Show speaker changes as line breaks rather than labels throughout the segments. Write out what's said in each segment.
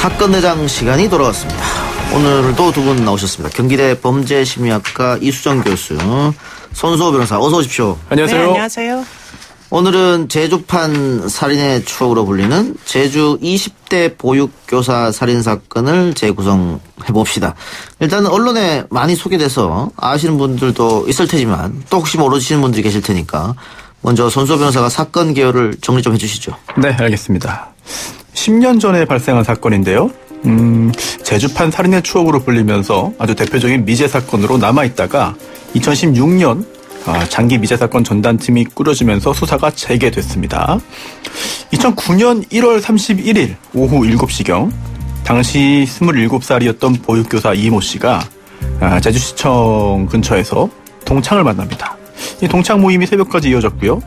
사건 대장 시간이 돌아왔습니다. 오늘도 두 분 나오셨습니다. 경기대 범죄심리학과 이수정 교수, 손수호 변호사, 어서 오십시오.
안녕하세요.
네, 안녕하세요.
오늘은 제주판 살인의 추억으로 불리는 제주 20대 보육교사 살인사건을 재구성해봅시다. 일단 언론에 많이 소개돼서 아시는 분들도 있을 테지만 또 혹시 모르시는 분들이 계실 테니까 먼저 손수호 변호사가 사건 개요를 정리 좀 해주시죠.
네, 알겠습니다. 10년 전에 발생한 사건인데요. 제주판 살인의 추억으로 불리면서 아주 대표적인 미제 사건으로 남아있다가 2016년 장기 미제 사건 전담팀이 꾸려지면서 수사가 재개됐습니다. 2009년 1월 31일 오후 7시경 당시 27살이었던 보육교사 이모 씨가 제주시청 근처에서 동창을 만납니다. 이 동창 모임이 새벽까지 이어졌고요.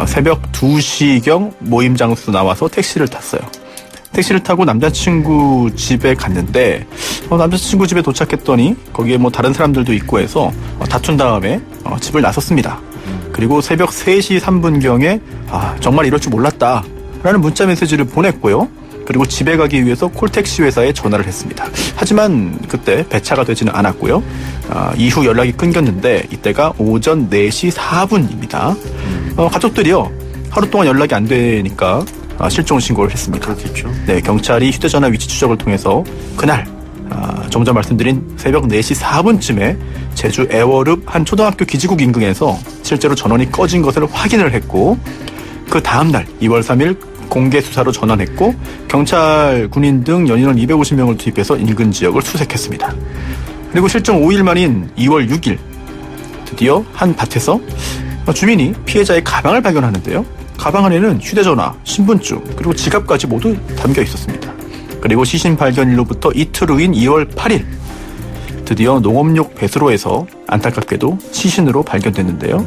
새벽 2시경 모임 장소 나와서 택시를 탔어요. 택시를 타고 남자친구 집에 갔는데 남자친구 집에 도착했더니 거기에 다른 사람들도 있고 해서 다툰 다음에 집을 나섰습니다. 그리고 새벽 3시 3분경에 정말 이럴 줄 몰랐다 라는 문자 메시지를 보냈고요. 그리고 집에 가기 위해서 콜택시 회사에 전화를 했습니다. 하지만 그때 배차가 되지는 않았고요. 이후 연락이 끊겼는데 이때가 오전 4시 4분입니다. 가족들이요, 하루 동안 연락이 안 되니까 실종 신고를 했습니다.
그렇겠죠.
네, 경찰이 휴대전화 위치 추적을 통해서 그날 좀 전 말씀드린 새벽 4시 4분쯤에 제주 애월읍 한 초등학교 기지국 인근에서 실제로 전원이 꺼진 것을 확인을 했고, 그 다음날 2월 3일 공개 수사로 전환했고 경찰, 군인 등 연인원 250명을 투입해서 인근 지역을 수색했습니다. 그리고 실종 5일 만인 2월 6일 드디어 한 밭에서 주민이 피해자의 가방을 발견하는데요. 가방 안에는 휴대전화, 신분증, 그리고 지갑까지 모두 담겨 있었습니다. 그리고 시신 발견일로부터 이틀 후인 2월 8일 드디어 농업용 배수로에서 안타깝게도 시신으로 발견됐는데요.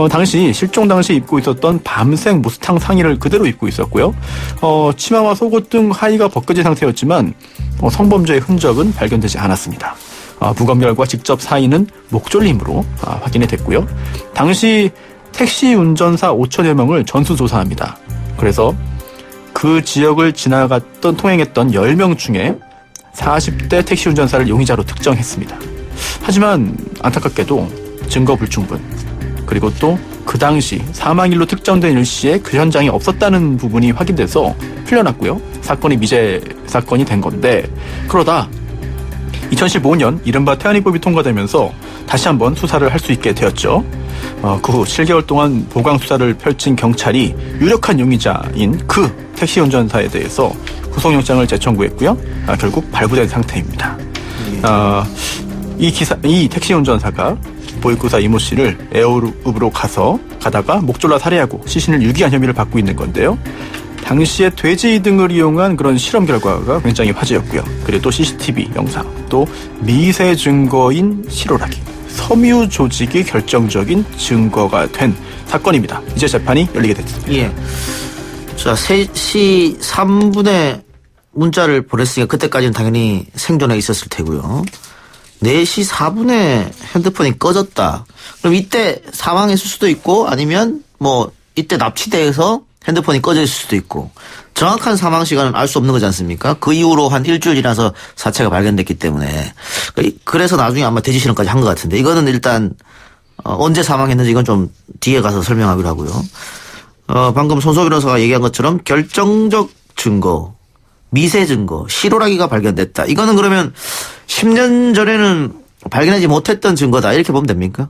당시 실종 당시 입고 있었던 밤색 무스탕 상의를 그대로 입고 있었고요. 치마와 속옷 등 하의가 벗겨진 상태였지만 성범죄의 흔적은 발견되지 않았습니다. 부검 결과 직접 사인은 목졸림으로 확인이 됐고요. 당시 택시 운전사 5천여 명을 전수조사합니다. 그래서 그 지역을 통행했던 10명 중에 40대 택시 운전사를 용의자로 특정했습니다. 하지만 안타깝게도 증거 불충분, 그리고 또 그 당시 사망일로 특정된 일시에 그 현장에 없었다는 부분이 확인돼서 풀려났고요. 사건이 미제 사건이 된 건데, 그러다 2015년 이른바 태안이법이 통과되면서 다시 한번 수사를 할 수 있게 되었죠. 그 후 7개월 동안 보강 수사를 펼친 경찰이 유력한 용의자인 그 택시 운전사에 대해서 구속영장을 재청구했고요. 결국 발부된 상태입니다. 이 택시 운전사가 보육교사 이모 씨를 애월읍으로 가다가 목졸라 살해하고 시신을 유기한 혐의를 받고 있는 건데요. 당시에 돼지 등을 이용한 그런 실험 결과가 굉장히 화제였고요. 그리고 또 CCTV 영상, 또 미세 증거인 실오라기, 섬유 조직이 결정적인 증거가 된 사건입니다. 이제 재판이 열리게 됐습니다.
예. 자, 3시 3분에 문자를 보냈으니까 그때까지는 당연히 생존해 있었을 테고요. 4시 4분에 핸드폰이 꺼졌다. 그럼 이때 사망했을 수도 있고, 아니면 이때 납치돼서 핸드폰이 꺼져 있을 수도 있고, 정확한 사망 시간은 알 수 없는 거지 않습니까? 그 이후로 한 일주일 지나서 사체가 발견됐기 때문에. 그래서 나중에 아마 돼지 실험까지 한 것 같은데, 이거는 일단 언제 사망했는지 이건 좀 뒤에 가서 설명하기로 하고요. 방금 손수호 변호사가 얘기한 것처럼 결정적 증거, 미세 증거, 실오라기가 발견됐다. 이거는 그러면 10년 전에는 발견하지 못했던 증거다, 이렇게 보면 됩니까?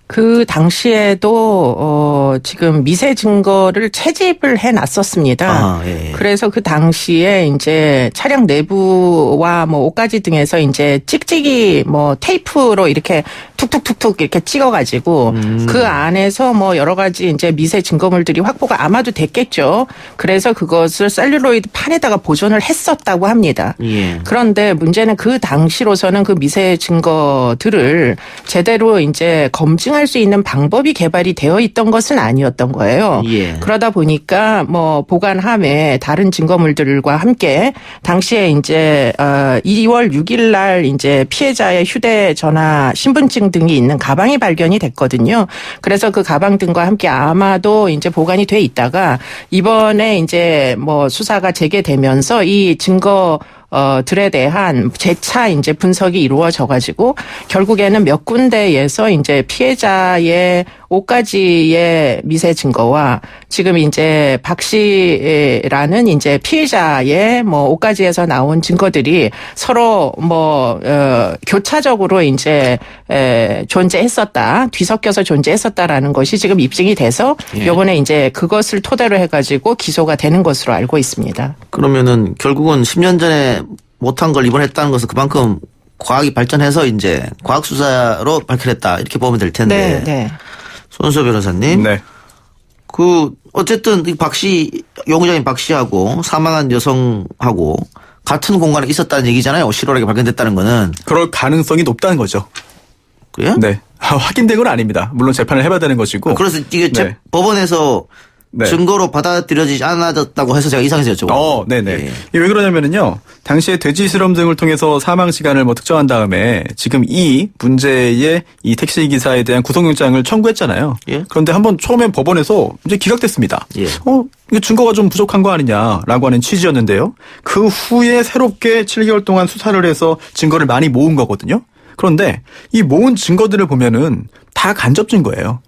그 당시에도 지금 미세 증거를 채집을 해놨었습니다.
예.
그래서 그 당시에 이제 차량 내부와 옷가지 등에서 이제 찍찍이 테이프로 이렇게 툭툭툭툭 이렇게 찍어가지고 그 안에서 여러 가지 이제 미세 증거물들이 확보가 아마도 됐겠죠. 그래서 그것을 셀룰로이드 판에다가 보존을 했었다고 합니다.
예.
그런데 문제는 그 당시로서는 그 미세 증거들을 제대로 이제 검증할 수 있는 방법이 개발이 되어 있던 것은 아니었던 거예요.
예.
그러다 보니까 보관함에 다른 증거물들과 함께 당시에 이제 2월 6일 날 이제 피해자의 휴대전화, 신분증 등이 있는 가방이 발견이 됐거든요. 그래서 그 가방 등과 함께 아마도 이제 보관이 돼 있다가 이번에 이제 수사가 재개되면서 이 증거 들에 대한 재차 이제 분석이 이루어져 가지고 결국에는 몇 군데에서 이제 피해자의 5가지의 미세 증거와 지금 이제 박 씨라는 이제 피해자의 뭐 5가지에서 나온 증거들이 서로 뭐 교차적으로 이제 존재했었다, 뒤섞여서 존재했었다라는 것이 지금 입증이 돼서 이번에 이제 그것을 토대로 해가지고 기소가 되는 것으로 알고 있습니다.
그러면은 결국은 10년 전에 못한 걸 이번에 했다는 것은 그만큼 과학이 발전해서 이제 과학 수사로 밝혀냈다 이렇게 보면 될 텐데.
네.
손수호 변호사님.
네.
어쨌든 박 씨, 용의자인 박 씨하고 사망한 여성하고 같은 공간에 있었다는 얘기잖아요. 실오라게 발견됐다는 거는.
그럴 가능성이 높다는 거죠.
그래요?
네. 확인된 건 아닙니다. 물론 재판을 해봐야 되는 것이고.
그래서 이게
네.
법원에서
네.
증거로 받아들여지지 않아졌다고 해서 제가 이상해서 여쭤봤어요.
네네.
예.
이게 왜 그러냐면은요, 당시에 돼지 실험 등을 통해서 사망 시간을 뭐 특정한 다음에 지금 이 문제의 이 택시 기사에 대한 구속영장을 청구했잖아요.
예.
그런데 한번 처음엔 법원에서 이제 기각됐습니다.
예.
이거 증거가 좀 부족한 거 아니냐라고 하는 취지였는데요. 그 후에 새롭게 7개월 동안 수사를 해서 증거를 많이 모은 거거든요. 그런데 이 모은 증거들을 보면은 다 간접 증거예요.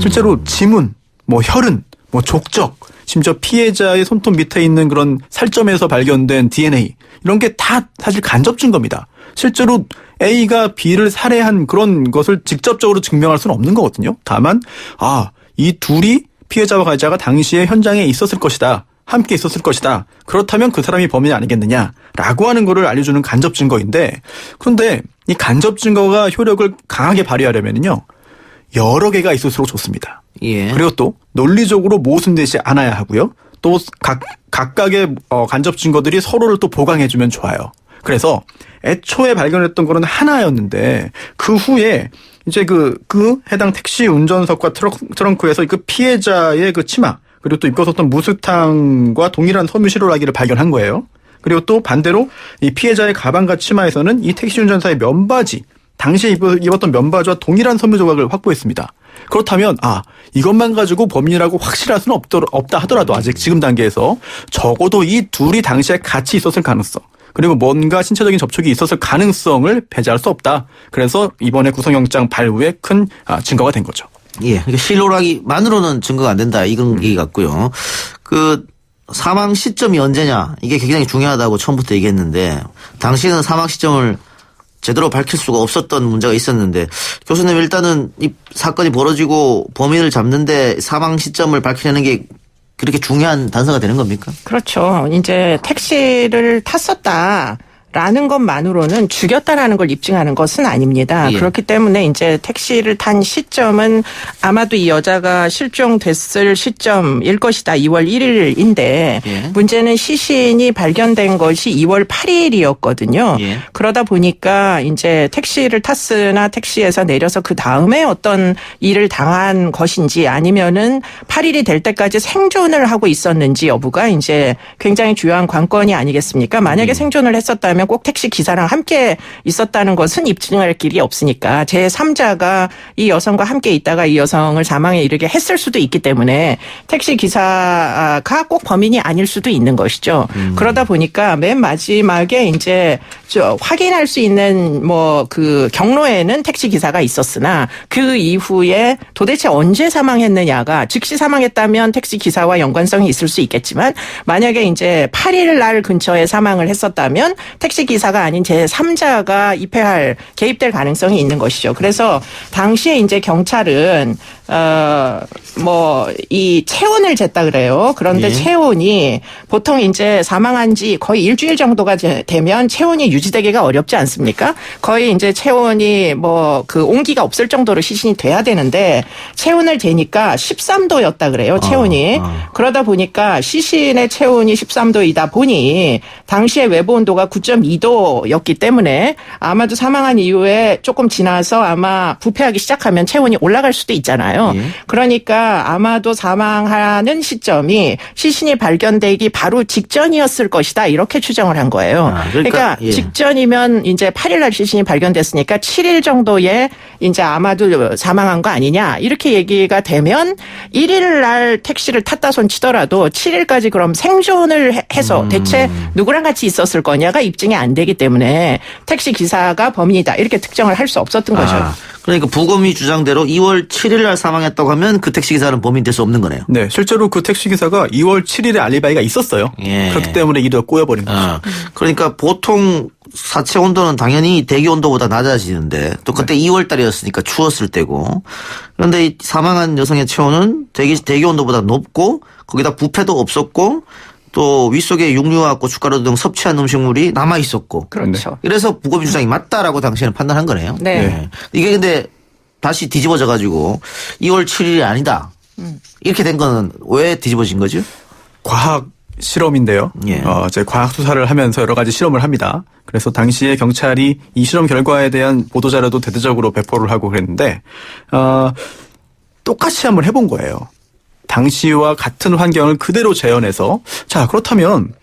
실제로 지문, 뭐 혈흔, 뭐 족적, 심지어 피해자의 손톱 밑에 있는 그런 살점에서 발견된 DNA 이런 게 다 사실 간접 증거입니다. 실제로 A가 B를 살해한 그런 것을 직접적으로 증명할 수는 없는 거거든요. 다만 이 둘이 피해자와 가해자가 당시에 현장에 있었을 것이다. 함께 있었을 것이다. 그렇다면 그 사람이 범인이 아니겠느냐라고 하는 거를 알려주는 간접 증거인데, 그런데 이 간접 증거가 효력을 강하게 발휘하려면요, 여러 개가 있을수록 좋습니다.
예.
그리고 또 논리적으로 모순되지 않아야 하고요. 또 각각의 간접 증거들이 서로를 또 보강해주면 좋아요. 그래서 애초에 발견했던 거는 하나였는데 그 후에 이제 그 해당 택시 운전석과 트렁크에서 그 피해자의 그 치마 그리고 또 입고 있었던 무스탕과 동일한 섬유 실오라기를 발견한 거예요. 그리고 또 반대로 이 피해자의 가방과 치마에서는 이 택시 운전사의 면바지, 당시에 입었던 면바지와 동일한 섬유 조각을 확보했습니다. 그렇다면 이것만 가지고 범인이라고 확실할 수는 없다 하더라도 아직 지금 단계에서 적어도 이 둘이 당시에 같이 있었을 가능성, 그리고 뭔가 신체적인 접촉이 있었을 가능성을 배제할 수 없다. 그래서 이번에 구속영장 발부에 큰 증거가 된 거죠.
예. 그러니까 실오라기만으로는 증거가 안 된다. 이건 얘기 같고요. 사망 시점이 언제냐. 이게 굉장히 중요하다고 처음부터 얘기했는데 당시에는 사망 시점을 제대로 밝힐 수가 없었던 문제가 있었는데, 교수님 일단은 이 사건이 벌어지고 범인을 잡는데 사망 시점을 밝히려는 게 그렇게 중요한 단서가 되는 겁니까?
그렇죠. 이제 택시를 탔었다. 라는 것만으로는 죽였다라는 걸 입증하는 것은 아닙니다.
예.
그렇기 때문에 이제 택시를 탄 시점은 아마도 이 여자가 실종됐을 시점일 것이다. 2월 1일인데
예.
문제는 시신이 발견된 것이 2월 8일이었거든요.
예.
그러다 보니까 이제 택시를 탔으나 택시에서 내려서 그 다음에 어떤 일을 당한 것인지 아니면은 8일이 될 때까지 생존을 하고 있었는지 여부가 이제 굉장히 중요한 관건이 아니겠습니까? 만약에 생존을 했었다면 꼭 택시 기사랑 함께 있었다는 것은 입증할 길이 없으니까 제3자가 이 여성과 함께 있다가 이 여성을 사망에 이르게 했을 수도 있기 때문에 택시 기사가 꼭 범인이 아닐 수도 있는 것이죠. 그러다 보니까 맨 마지막에 이제 확인할 수 있는 그 경로에는 택시 기사가 있었으나 그 이후에 도대체 언제 사망했느냐가 즉시 사망했다면 택시 기사와 연관성이 있을 수 있겠지만 만약에 이제 8일 날 근처에 사망을 했었다면 택시 기사가 아닌 제3자가 개입될 가능성이 있는 것이죠. 그래서 당시에 이제 경찰은 이 체온을 쟀다 그래요. 그런데
예.
체온이 보통 이제 사망한 지 거의 일주일 정도가 되면 체온이 유지되기가 어렵지 않습니까? 거의 이제 체온이 온기가 없을 정도로 시신이 돼야 되는데 체온을 재니까 13도였다 그래요. 체온이. 그러다 보니까 시신의 체온이 13도이다 보니 당시에 외부 온도가 9.2도였기 때문에 아마도 사망한 이후에 조금 지나서 아마 부패하기 시작하면 체온이 올라갈 수도 있잖아요.
예.
그러니까 아마도 사망하는 시점이 시신이 발견되기 바로 직전이었을 것이다. 이렇게 추정을 한 거예요. 그러니까
예.
직전이면 이제 8일 날 시신이 발견됐으니까 7일 정도의 이제 아마도 사망한 거 아니냐 이렇게 얘기가 되면 1일 날 택시를 탔다 손 치더라도 7일까지 그럼 생존을 해서 대체 누구랑 같이 있었을 거냐가 입증이 안 되기 때문에 택시 기사가 범인이다 이렇게 특정을 할 수 없었던 거죠.
그러니까 부검이 주장대로 2월 7일 날 사망했다고 하면 그 택시기사는 범인 될 수 없는 거네요.
네, 실제로 그 택시기사가 2월 7일에 알리바이가 있었어요.
예.
그렇기 때문에 이도 꼬여버린 거죠.
그러니까 보통 사체 온도는 당연히 대기 온도보다 낮아지는데 또 그때 2월 달이었으니까 추웠을 때고 그런데 이 사망한 여성의 체온은 대기 온도보다 높고 거기다 부패도 없었고 또 윗속에 육류와 고춧가루 등 섭취한 음식물이 남아 있었고
그렇죠.
이래서 부검 주장이 맞다라고 당시에는 판단한 거네요.
네.
이게 근데 다시 뒤집어져 가지고 2월 7일이 아니다. 이렇게 된 거는 왜 뒤집어진 거죠?
과학 실험인데요.
예.
이제 과학 수사를 하면서 여러 가지 실험을 합니다. 그래서 당시에 경찰이 이 실험 결과에 대한 보도 자료도 대대적으로 배포를 하고 그랬는데 똑같이 한번 해본 거예요. 당시와 같은 환경을 그대로 재현해서 자 그렇다면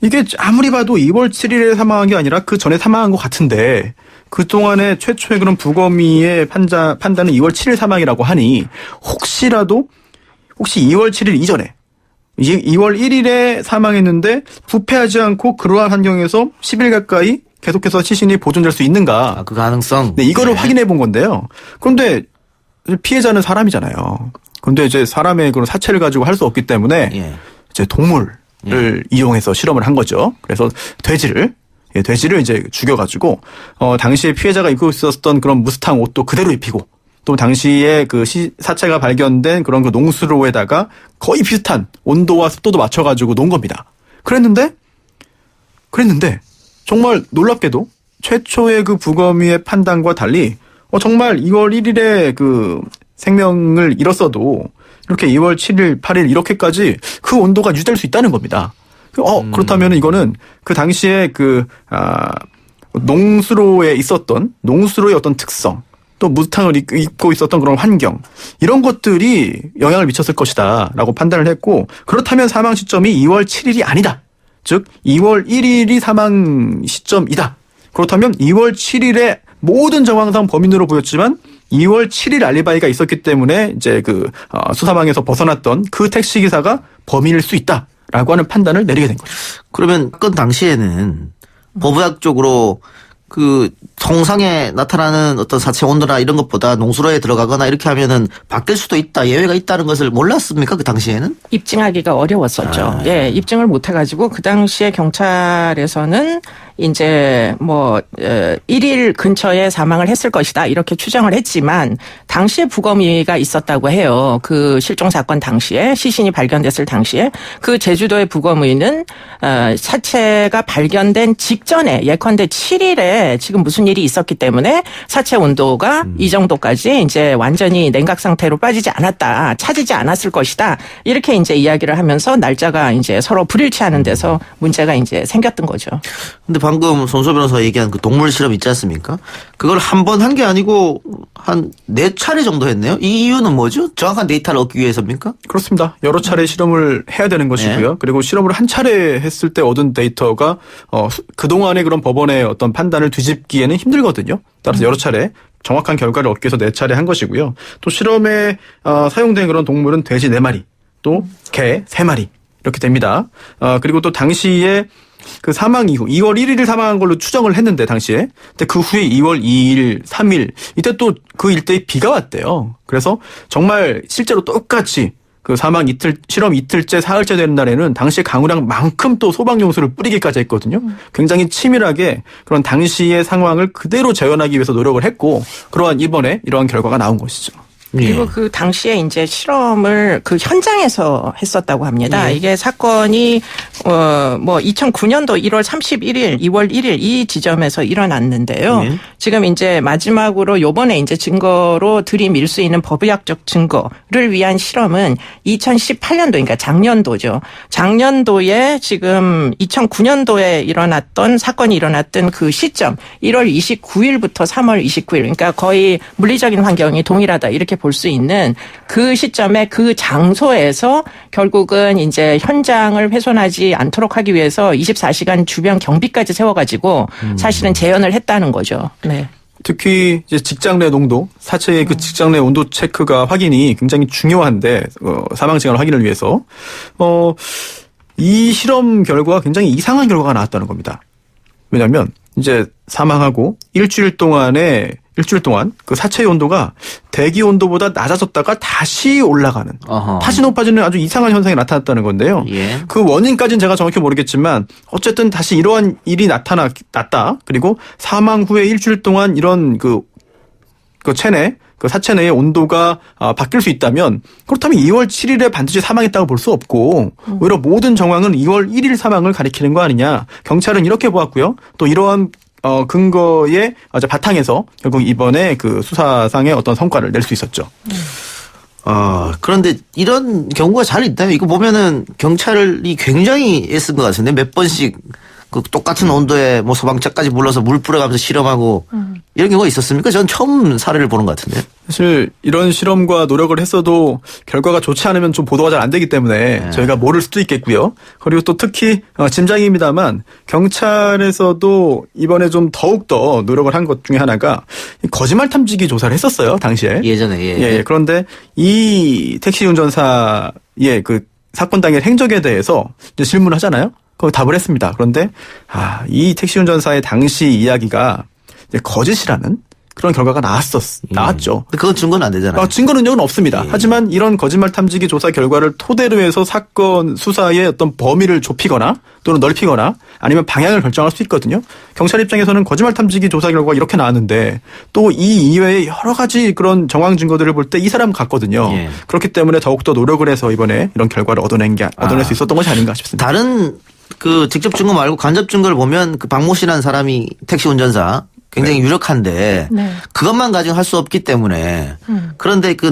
이게 아무리 봐도 2월 7일에 사망한 게 아니라 그 전에 사망한 것 같은데 그동안에 최초의 그런 부검의의 판단은 2월 7일 사망이라고 하니 혹시 2월 7일 이전에 2월 1일에 사망했는데 부패하지 않고 그러한 환경에서 10일 가까이 계속해서 시신이 보존될 수 있는가.
그 가능성.
네, 이거를 확인해 본 건데요. 그런데 피해자는 사람이잖아요. 그런데 이제 사람의 그런 사체를 가지고 할 수 없기 때문에 이제 동물을 이용해서 실험을 한 거죠. 그래서 돼지를 이제 죽여가지고 당시에 피해자가 입고 있었던 그런 무스탕 옷도 그대로 입히고 또 당시에 그 사체가 발견된 그런 그 농수로에다가 거의 비슷한 온도와 습도도 맞춰가지고 놓은 겁니다. 그랬는데 정말 놀랍게도 최초의 그 부검의의 판단과 달리 정말 2월 1일에 그 생명을 잃었어도 이렇게 2월 7일, 8일 이렇게까지 그 온도가 유지될 수 있다는 겁니다. 그렇다면 이거는 그 당시에 농수로에 있었던 농수로의 어떤 특성 또 무스탕을 입고 있었던 그런 환경 이런 것들이 영향을 미쳤을 것이다 라고 판단을 했고 그렇다면 사망 시점이 2월 7일이 아니다. 즉 2월 1일이 사망 시점이다. 그렇다면 2월 7일에 모든 정황상 범인으로 보였지만 2월 7일 알리바이가 있었기 때문에 이제 수사망에서 벗어났던 그 택시기사가 범인일 수 있다라고 하는 판단을 내리게 된 거죠.
그러면 그 당시에는 법의학적으로 그 통상에 나타나는 어떤 사체 온도나 이런 것보다 농수로에 들어가거나 이렇게 하면은 바뀔 수도 있다, 예외가 있다는 것을 몰랐습니까? 그 당시에는?
입증하기가 어려웠었죠. 예, 입증을 못 해가지고 그 당시에 경찰에서는 이제 1일 근처에 사망을 했을 것이다 이렇게 추정을 했지만 당시에 부검의가 있었다고 해요. 그 실종 사건 당시에 시신이 발견됐을 당시에 그 제주도의 부검의는 사체가 발견된 직전에 예컨대 7일에 지금 무슨 일이 있었기 때문에 사체 온도가 이 정도까지 이제 완전히 냉각 상태로 빠지지 않았다, 차지지 않았을 것이다 이렇게 이제 이야기를 하면서 날짜가 이제 서로 불일치하는 데서 문제가 이제 생겼던 거죠.
근데 방금 손소 변호사 얘기한 그 동물 실험 있지 않습니까? 그걸 한 번 한 게 아니고 한 4차례 정도 했네요. 이 이유는 뭐죠? 정확한 데이터를 얻기 위해서입니까?
그렇습니다. 여러 차례 실험을 해야 되는 것이고요.
네.
그리고 실험을 한 차례 했을 때 얻은 데이터가 그동안의 그런 법원의 어떤 판단을 뒤집기에는 힘들거든요. 따라서 여러 차례 정확한 결과를 얻기 위해서 4차례 한 것이고요. 또 실험에 사용된 그런 동물은 돼지 4마리, 또 개 3마리 이렇게 됩니다. 그리고 또 당시에 그 사망 이후 2월 1일 사망한 걸로 추정을 했는데 당시에 근데 그 후에 2월 2일, 3일 이때 또 그 일대에 비가 왔대요. 그래서 정말 실제로 똑같이 그 사망 실험 이틀째 사흘째 되는 날에는 당시 강우량만큼 또 소방용수를 뿌리기까지 했거든요. 굉장히 치밀하게 그런 당시의 상황을 그대로 재현하기 위해서 노력을 했고 그러한 이번에 이러한 결과가 나온 것이죠.
그리고 그 당시에 이제 실험을 그 현장에서 했었다고 합니다. 이게 사건이 2009년도 1월 31일, 2월 1일 이 지점에서 일어났는데요. 지금 이제 마지막으로 요번에 이제 증거로 들이밀 수 있는 법의학적 증거를 위한 실험은 2018년도, 그러니까 작년도죠. 작년도에 지금 2009년도에 사건이 일어났던 그 시점, 1월 29일부터 3월 29일, 그러니까 거의 물리적인 환경이 동일하다 이렇게 볼 수 있는 그 시점에 그 장소에서 결국은 이제 현장을 훼손하지 않도록 하기 위해서 24시간 주변 경비까지 세워가지고 사실은 재현을 했다는 거죠. 네.
특히 이제 직장 내 농도, 사체의 그 직장 내 온도 체크가 확인이 굉장히 중요한데 사망 시간 확인을 위해서 이 실험 결과가 굉장히 이상한 결과가 나왔다는 겁니다. 왜냐하면 이제 사망하고 일주일 동안 그 사체의 온도가 대기 온도보다 낮아졌다가 다시 올라가는,
어허.
다시 높아지는 아주 이상한 현상이 나타났다는 건데요.
예.
그 원인까지는 제가 정확히 모르겠지만 어쨌든 다시 이러한 일이 나타났다. 그리고 사망 후에 일주일 동안 이런 그 체내, 그 사체 내의 온도가 바뀔 수 있다면, 그렇다면 2월 7일에 반드시 사망했다고 볼 수 없고 오히려 모든 정황은 2월 1일 사망을 가리키는 거 아니냐. 경찰은 이렇게 보았고요. 또 이러한 근거의 바탕에서 결국 이번에 그 수사상의 어떤 성과를 낼 수 있었죠.
그런데 이런 경우가 잘 있다면 이거 보면은 경찰이 굉장히 애쓴 것 같은데 몇 번씩 그 똑같은 온도에 뭐 소방차까지 불러서 물 뿌려가면서 실험하고 이런 경우가 있었습니까? 전 처음 사례를 보는 것 같은데.
사실 이런 실험과 노력을 했어도 결과가 좋지 않으면 좀 보도가 잘 안 되기 때문에 저희가 모를 수도 있겠고요. 그리고 또 특히 짐작입니다만 경찰에서도 이번에 좀 더욱더 노력을 한 것 중에 하나가 거짓말 탐지기 조사를 했었어요. 당시에.
예전에.
예. 그런데 이 택시 운전사의 그 사건 당일 행적에 대해서 이제 질문을 하잖아요. 그 답을 했습니다. 그런데 이 택시 운전사의 당시 이야기가 이제 거짓이라는 그런 결과가 나왔죠.
그건 증거는 안 되잖아요.
증거 능력은 없습니다.
예.
하지만 이런 거짓말 탐지기 조사 결과를 토대로 해서 사건 수사의 어떤 범위를 좁히거나 또는 넓히거나 아니면 방향을 결정할 수 있거든요. 경찰 입장에서는 거짓말 탐지기 조사 결과가 이렇게 나왔는데 또 이 이외에 여러 가지 그런 정황 증거들을 볼 때 이 사람 같거든요.
예.
그렇기 때문에 더욱더 노력을 해서 이번에 이런 결과를 얻어낼 수 있었던 것이 아닌가 싶습니다.
다른 그 직접 증거 말고 간접 증거를 보면 그 박모 씨라는 사람이 택시 운전사 굉장히 유력한데 그것만 가지고 할 수 없기 때문에 그런데 그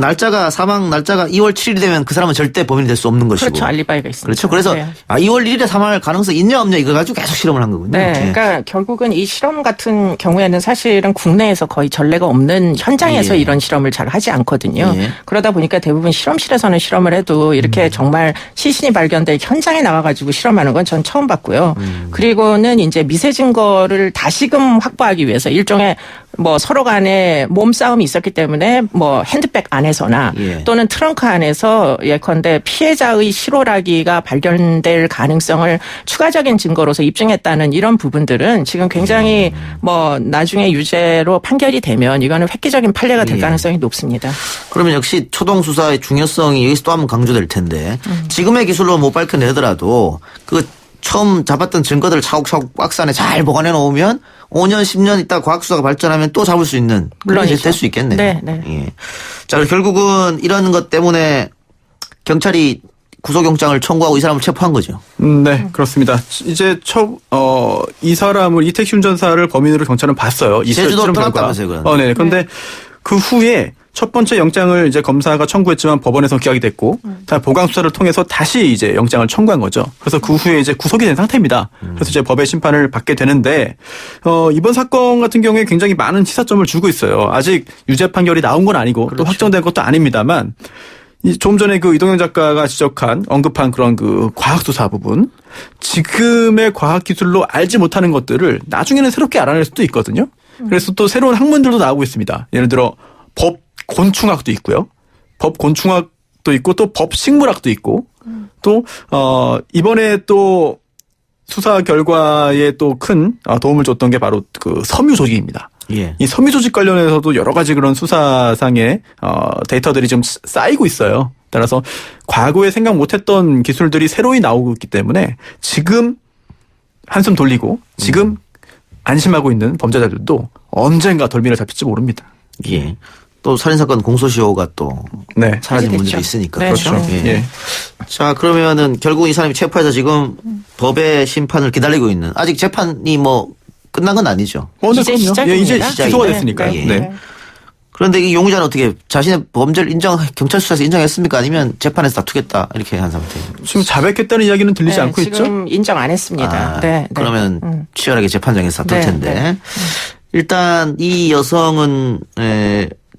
사망 날짜가 2월 7일이 되면 그 사람은 절대 범인이 될 수 없는 것이고.
그렇죠. 알리바이가 있습니다.
그렇죠. 그래서 2월 1일에 사망할 가능성이 있냐 없냐 이거 가지고 계속 실험을 한 거군요.
네. 그러니까 결국은 이 실험 같은 경우에는 사실은 국내에서 거의 전례가 없는 현장에서 이런 실험을 잘 하지 않거든요. 그러다 보니까 대부분 실험실에서는 실험을 해도 이렇게 정말 시신이 발견될 현장에 나가가지고 실험하는 건 전 처음 봤고요. 그리고는 이제 미세 증거를 다시금 확보하기 위해서 일종의 뭐 서로 간에 몸싸움이 있었기 때문에 뭐 핸드백 안에서나 또는 트렁크 안에서 예컨대 피해자의 실오라기가 발견될 가능성을 추가적인 증거로서 입증했다는 이런 부분들은 지금 굉장히 뭐 나중에 유죄로 판결이 되면 이거는 획기적인 판례가 될 가능성이 높습니다.
그러면 역시 초동 수사의 중요성이 여기서 또 한 번 강조될 텐데 지금의 기술로 못 밝혀내더라도 그 처음 잡았던 증거들을 차곡차곡 박스 안에 잘 보관해 놓으면 5년, 10년 있다 과학수사가 발전하면 또 잡을 수 있는 그런 게 될 수 있겠네요.
네.
예. 자, 결국은 이런 것 때문에 경찰이 구속영장을 청구하고 이 사람을 체포한 거죠.
네, 그렇습니다. 이제 이 사람을, 이 택시 운전사를 범인으로 경찰은 봤어요.
제주도로 떠났다면서요, 그건.
네. 그런데 그 후에 첫 번째 영장을 이제 검사가 청구했지만 법원에서 기각이 됐고, 보강 수사를 통해서 다시 이제 영장을 청구한 거죠. 그래서 그 후에 이제 구속이 된 상태입니다. 그래서 이제 법의 심판을 받게 되는데, 이번 사건 같은 경우에 굉장히 많은 시사점을 주고 있어요. 아직 유죄 판결이 나온 건 아니고,
그렇죠.
또 확정된 것도 아닙니다만, 좀 전에 그 이동영 작가가 언급한 그런 그 과학수사 부분, 지금의 과학기술로 알지 못하는 것들을 나중에는 새롭게 알아낼 수도 있거든요. 그래서 또 새로운 학문들도 나오고 있습니다. 예를 들어, 곤충학도 있고요. 곤충학도 있고 또 식물학도 있고 또 이번에 또 수사 결과에 또 큰 도움을 줬던 게 바로 그 섬유 조직입니다. 이 섬유 조직 관련해서도 여러 가지 그런 수사상의 데이터들이 좀 쌓이고 있어요. 따라서 과거에 생각 못했던 기술들이 새로이 나오고 있기 때문에 지금 한숨 돌리고 지금 안심하고 있는 범죄자들도 언젠가 돌미를 잡힐지 모릅니다.
예. 또 살인사건 공소시효가 또 사라진 문제도 있으니까.
네.
그렇죠.
네.
예. 자, 그러면은 결국 이 사람이 체포해서 지금 법의 심판을 기다리고 있는, 아직 재판이 뭐 끝난 건 아니죠.
이제 시작입니다.
이제 기소가 됐으니까요.
네.
그런데 이 용의자는 어떻게 자신의 범죄를 경찰 수사에서 인정했습니까? 아니면 재판에서 다투겠다 이렇게 한 상태예요?
지금 자백했다는 이야기는 들리지 않고 있죠?
지금 인정 안 했습니다.
그러면 치열하게 재판장에서 다툴 텐데. 일단 이 여성은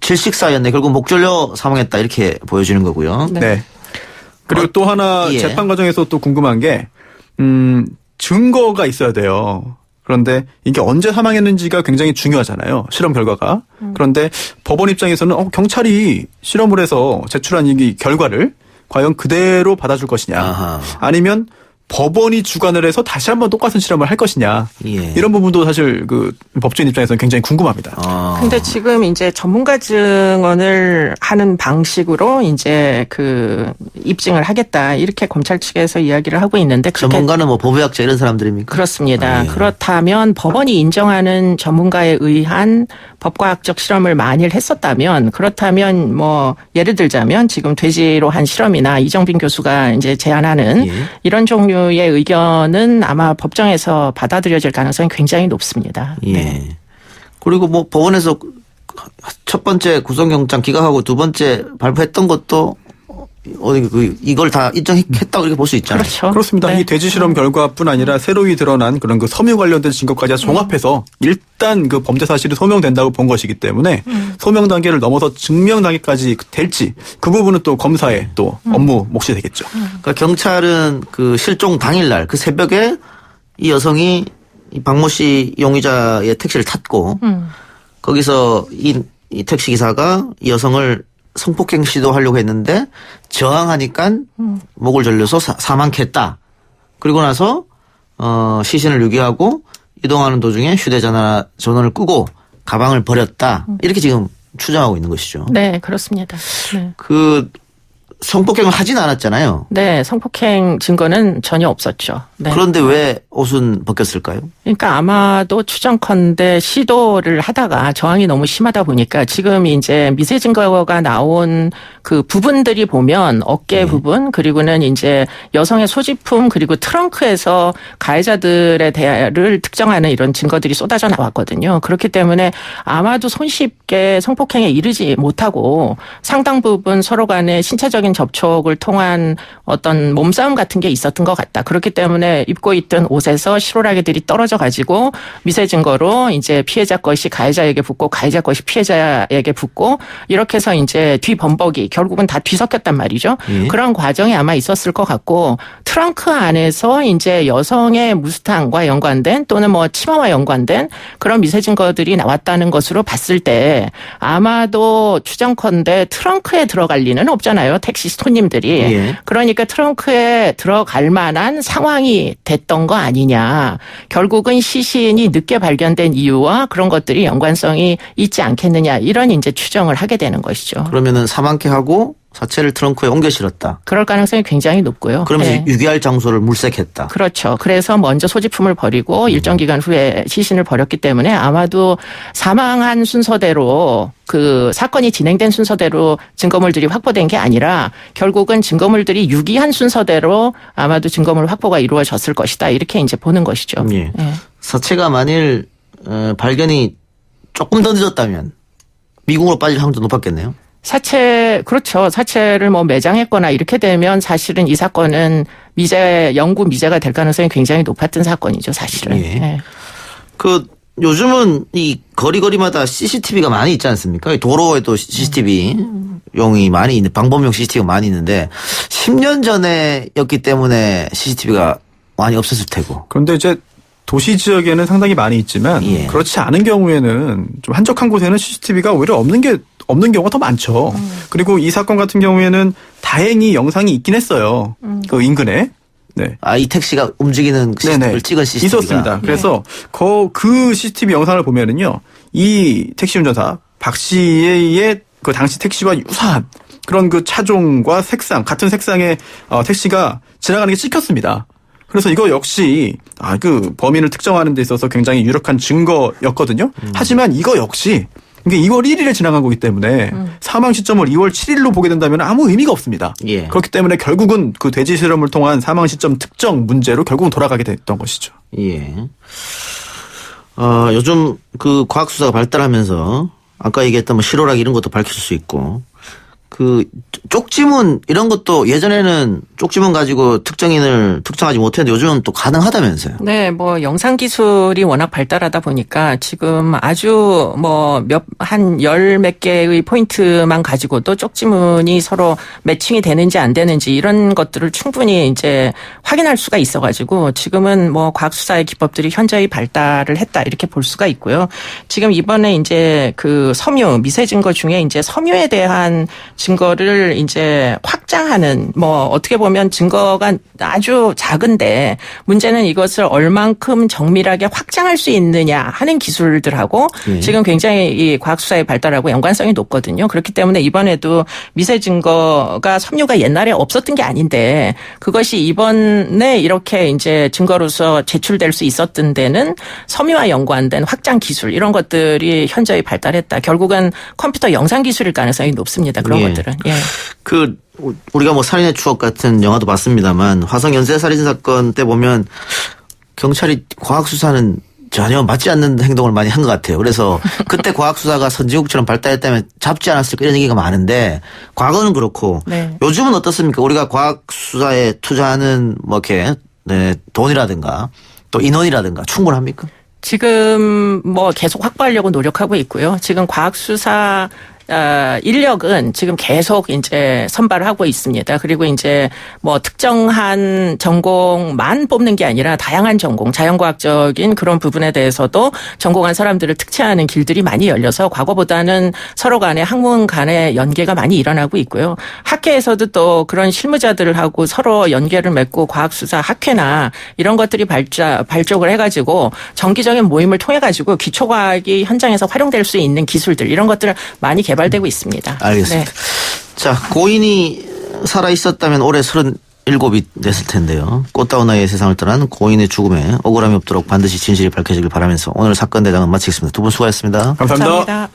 질식사였네. 결국 목 졸려 사망했다 이렇게 보여지는 거고요.
네. 그리고 또 하나 재판 과정에서 또 궁금한 게 증거가 있어야 돼요. 그런데 이게 언제 사망했는지가 굉장히 중요하잖아요. 실험 결과가. 그런데 법원 입장에서는 경찰이 실험을 해서 제출한 이 결과를 과연 그대로 받아줄 것이냐.
아하.
아니면 법원이 주관을 해서 다시 한번 똑같은 실험을 할 것이냐.
예.
이런 부분도 사실 그 법조인 입장에서는 굉장히 궁금합니다.
근데 지금 이제 전문가 증언을 하는 방식으로 이제 그 입증을 하겠다. 이렇게 검찰 측에서 이야기를 하고 있는데 그렇게
전문가는 뭐 법의학자 이런 사람들입니까?
그렇습니다.
예.
그렇다면 법원이 인정하는 전문가에 의한 법과학적 실험을 만일 했었다면 그렇다면 뭐 예를 들자면 지금 돼지로 한 실험이나 이정빈 교수가 이제 제안하는
예.
이런 종류의 의견은 아마 법정에서 받아들여질 가능성이 굉장히 높습니다.
예.
네.
그리고 뭐 법원에서 첫 번째 구속영장 기각하고 두 번째 발부했던 것도 이걸 다 인정했다고 이렇게 볼 수 있잖아요.
그렇죠.
그렇습니다.
네.
이 돼지 실험 결과뿐 아니라 새로이 드러난 그런 그 섬유 관련된 증거까지 종합해서 일단 그 범죄 사실이 소명된다고 본 것이기 때문에 소명 단계를 넘어서 증명 단계까지 될지 그 부분은 또 검사의 또 업무 몫이 되겠죠.
그러니까 경찰은 그 실종 당일날 그 새벽에 이 여성이 이 박모 씨 용의자의 택시를 탔고 거기서 이 택시 기사가 이 여성을 성폭행 시도하려고 했는데 저항하니까 목을 졸려서 사망했다. 그리고 나서 시신을 유기하고 이동하는 도중에 휴대전화 전원을 끄고 가방을 버렸다. 이렇게 지금 추정하고 있는 것이죠.
네, 그렇습니다. 네.
그 성폭행을 하진 않았잖아요.
네, 성폭행 증거는 전혀 없었죠. 네.
그런데 왜 옷은 벗겼을까요?
그러니까 아마도 추정컨대 시도를 하다가 저항이 너무 심하다 보니까 지금 이제 미세 증거가 나온 그 부분들이 보면 어깨 부분 그리고는 이제 여성의 소지품 그리고 트렁크에서 가해자들의 대화를 특정하는 이런 증거들이 쏟아져 나왔거든요. 그렇기 때문에 아마도 손쉽게 성폭행에 이르지 못하고 상당 부분 서로 간의 신체적인 접촉을 통한 어떤 몸싸움 같은 게 있었던 것 같다. 그렇기 때문에 입고 있던 옷에서 실오라기들이 떨어져 가지고 미세 증거로 이제 피해자 것이 가해자에게 붙고 가해자 것이 피해자에게 붙고 이렇게 해서 이제 뒤범벅이 결국은 다 뒤섞였단 말이죠. 그런 과정이 아마 있었을 것 같고 트렁크 안에서 이제 여성의 무스탕과 연관된 또는 뭐 치마와 연관된 그런 미세 증거들이 나왔다는 것으로 봤을 때 아마도 추정컨대 트렁크에 들어갈 리는 없잖아요. 택시 손님들이.
예.
그러니까 트렁크에 들어갈 만한 상황이 됐던 거 아니냐. 결국은 시신이 늦게 발견된 이유와 그런 것들이 연관성이 있지 않겠느냐. 이런 이제 추정을 하게 되는 것이죠.
그러면은 사망케 하고 사체를 트렁크에 옮겨 실었다.
그럴 가능성이 굉장히 높고요.
그러면서
네.
유기할 장소를 물색했다.
그렇죠. 그래서 먼저 소지품을 버리고 일정 기간 후에 시신을 버렸기 때문에 아마도 사망한 순서대로 그 사건이 진행된 순서대로 증거물들이 확보된 게 아니라 결국은 증거물들이 유기한 순서대로 아마도 증거물 확보가 이루어졌을 것이다. 이렇게 이제 보는 것이죠.
예.
네.
사체가 만일 발견이 조금 더 늦었다면 미궁으로 빠질 확률도 높았겠네요.
그렇죠. 사체를 뭐 매장했거나 이렇게 되면 사실은 이 사건은 영구 미제가 될 가능성이 굉장히 높았던 사건이죠, 사실은.
예.
네.
그 요즘은 이 거리마다 CCTV가 많이 있지 않습니까? 도로에도 CCTV 용이 많이 있는 방범용 CCTV가 많이 있는데 10년 전에였기 때문에 CCTV가 많이 없었을 테고.
그런데 이제 도시 지역에는 상당히 많이 있지만
예.
그렇지 않은 경우에는 좀 한적한 곳에는 CCTV가 오히려 없는 경우가 더 많죠. 그리고 이 사건 같은 경우에는 다행히 영상이 있긴 했어요. 그 인근에. 네.
이 택시가 움직이는 CCTV를 찍은 CCTV가
있었습니다. 그래서 그 CCTV 영상을 보면은요, 이 택시 운전사 박 씨의 그 당시 택시와 유사한 그런 그 차종과 색상, 같은 색상의 택시가 지나가는 게 찍혔습니다. 그래서 이거 역시 그 범인을 특정하는 데 있어서 굉장히 유력한 증거였거든요. 하지만 이거 역시 이게 2월 1일에 지나간 거기 때문에 사망 시점을 2월 7일로 보게 된다면 아무 의미가 없습니다.
예.
그렇기 때문에 결국은 그 돼지 실험을 통한 사망 시점 특정 문제로 결국은 돌아가게 됐던 것이죠.
예. 요즘 그 과학 수사가 발달하면서 아까 얘기했던 뭐 실오라기 이런 것도 밝힐 수 있고 그 쪽지문 이런 것도 예전에는 쪽지문 가지고 특정인을 특정하지 못했는데 요즘은 또 가능하다면서요.
네, 뭐 영상 기술이 워낙 발달하다 보니까 지금 아주 뭐 한 열 몇 개의 포인트만 가지고도 쪽지문이 서로 매칭이 되는지 안 되는지 이런 것들을 충분히 이제 확인할 수가 있어가지고 지금은 뭐 과학 수사의 기법들이 현저히 발달을 했다 이렇게 볼 수가 있고요. 지금 이번에 이제 그 섬유 미세 증거 중에 이제 섬유에 대한 증거를 이제 확장하는 뭐 어떻게 보면 증거가 아주 작은데 문제는 이것을 얼만큼 정밀하게 확장할 수 있느냐 하는 기술들하고 지금 굉장히 이 과학수사의 발달하고 연관성이 높거든요. 그렇기 때문에 이번에도 미세 증거가 섬유가 옛날에 없었던 게 아닌데 그것이 이번에 이렇게 이제 증거로서 제출될 수 있었던 데는 섬유와 연관된 확장 기술 이런 것들이 현저히 발달했다. 결국은 컴퓨터 영상 기술일 가능성이 높습니다. 그런 것들은. 예.
그 우리가 뭐 살인의 추억 같은 영화도 봤습니다만 화성 연쇄 살인 사건 때 보면 경찰이 과학 수사는 전혀 맞지 않는 행동을 많이 한 것 같아요. 그래서 그때 과학 수사가 선진국처럼 발달했다면 잡지 않았을까 이런 얘기가 많은데 과거는 그렇고
네.
요즘은 어떻습니까? 우리가 과학 수사에 투자하는 뭐 이렇게 돈이라든가 또 인원이라든가 충분합니까?
지금 뭐 계속 확보하려고 노력하고 있고요. 지금 과학 수사 인력은 지금 계속 이제 선발을 하고 있습니다. 그리고 이제 뭐 특정한 전공만 뽑는 게 아니라 다양한 전공, 자연과학적인 그런 부분에 대해서도 전공한 사람들을 특채하는 길들이 많이 열려서 과거보다는 서로 간에 학문 간의 연계가 많이 일어나고 있고요. 학회에서도 또 그런 실무자들하고 서로 연계를 맺고 과학수사 학회나 이런 것들이 발족을 해가지고 정기적인 모임을 통해가지고 기초과학이 현장에서 활용될 수 있는 기술들 이런 것들을 많이 개발되고 있습니다.
알겠습니다.
네.
자, 고인이 살아있었다면 올해 37이 됐을 텐데요. 꽃다운 나이에 세상을 떠난 고인의 죽음에 억울함이 없도록 반드시 진실이 밝혀지길 바라면서 오늘 사건 대장은 마치겠습니다. 두 분 수고하셨습니다.
감사합니다.
감사합니다.